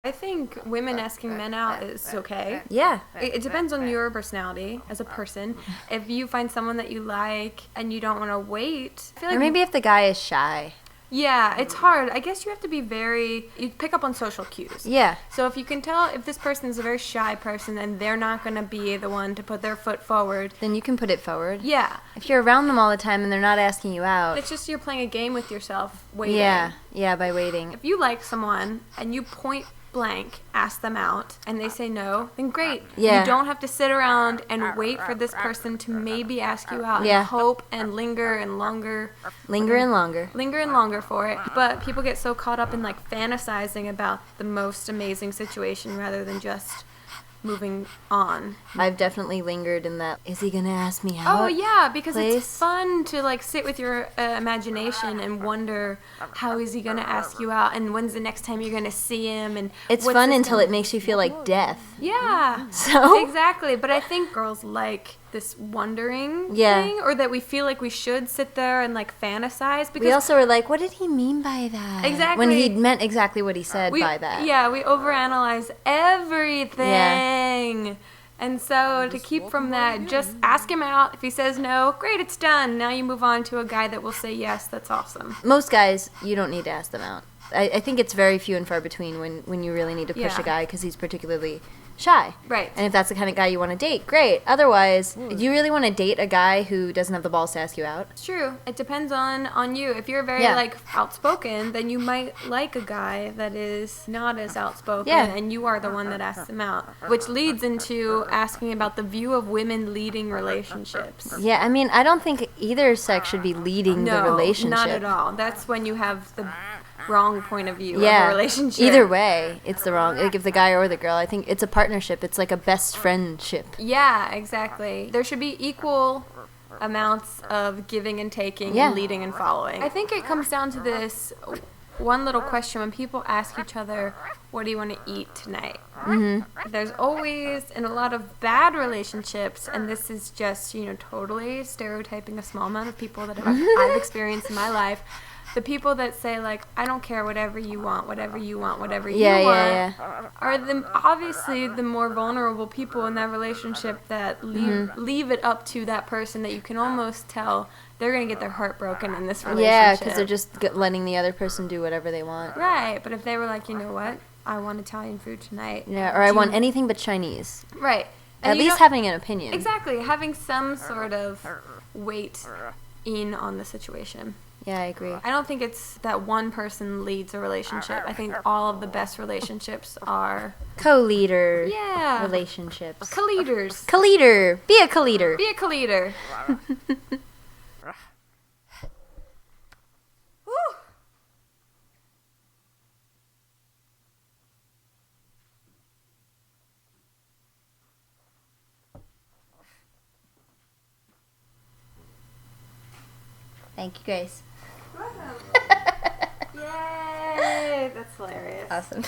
I think women asking men out is okay. Yeah. It depends on your personality as a person. If you find someone that you like and you don't want to wait, I feel like Or maybe if the guy is shy. yeah, it's hard. I guess you have to be you pick up on social cues. Yeah. So if you can tell if this person is a very shy person and they're not going to be the one to put their foot forward, Then you can put it forward. yeah. If you're around them all the time and they're not asking you out. It's just you're playing a game with yourself, waiting. Yeah, by waiting. If you like someone and you point blank ask them out and they say no, then great. Yeah. You don't have to sit around and wait for this person to maybe ask you out Yeah. and hope and linger and longer. Linger and longer. Linger and longer for it. But people get so caught up in like fantasizing about the most amazing situation rather than just moving on. I've definitely lingered in that, is he going to ask me out? Oh yeah, because place? it's fun to like sit with your imagination and wonder how is he gonna ask you out and when's the next time you're gonna see him and It's what's fun this until gonna- it makes you feel like death. Yeah. So? Exactly, but I think girls like this wondering Yeah. thing, or that we feel like we should sit there and like fantasize because We also were like, what did he mean by that? Exactly. When he meant exactly what he said by that. Yeah, we overanalyze everything. And so to keep from that, just ask him out. If he says no, great, it's done. Now you move on to a guy that will say yes. That's awesome. Most guys, you don't need to ask them out. I think it's very few and far between when you really need to push Yeah. a guy because he's particularly shy. Right. And if that's the kind of guy you want to date, great. Otherwise, do you really want to date a guy who doesn't have the balls to ask you out? It's true. It depends on you. If you're very Yeah. like outspoken, then you might like a guy that is not as outspoken, Yeah. and you are the one that asks him out, which leads into asking about the view of women leading relationships. Yeah, I mean, I don't think either sex should be leading the relationship. not at all. That's when you have the wrong point of view Yeah. of a relationship. Either way, it's the wrong. Like if the guy or the girl, I think it's a partnership. It's like a best friendship. Yeah, exactly. There should be equal amounts of giving and taking Yeah. and leading and following. I think it comes down to this one little question when people ask each other, what do you want to eat tonight? Mm-hmm. There's always, in a lot of bad relationships, and this is just, totally stereotyping a small amount of people that I've experienced in my life, the people that say, like, I don't care, whatever you want, whatever you want, whatever you want, are obviously the more vulnerable people in that relationship that leave it up to that person that you can almost tell they're going to get their heart broken in this relationship. Yeah, because they're just letting the other person do whatever they want. Right, but if they were like, you know what, I want Italian food tonight. Yeah, or I want anything but Chinese. Right. At least having an opinion. Exactly, having some sort of weight in on the situation. Yeah, I agree. I don't think it's that one person leads a relationship. I think all of the best relationships are Co-leader Yeah. relationships. co-leaders. Co-leader. Be a co-leader. Be a co-leader. Thank you, Grace. Yay! That's hilarious. Awesome.